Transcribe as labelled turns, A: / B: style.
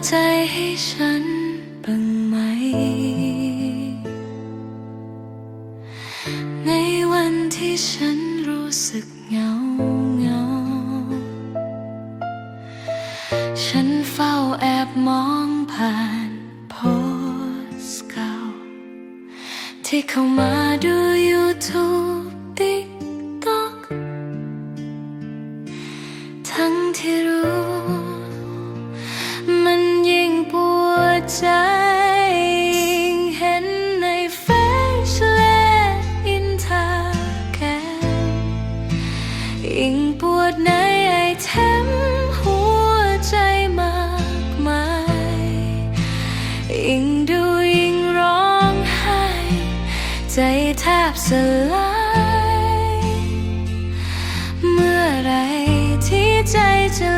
A: ใจให้ฉันบ้างไหมในวันที่ฉันรู้สึกเหงาฉันเฝ้าแอบมองผ่านโพสต์เก่าที่เข้ามาดู YouTube TikTok ทั้งที่รู้มันยิ่งปวดใจยิ่งเห็นในเฟซและอินสตาแกรมยิ่งปวดในไอเทมหัวใจมากมายยิ่งดูยิ่งร้องไห้ใจแทบสลายเมื่อไรที่ใจจะ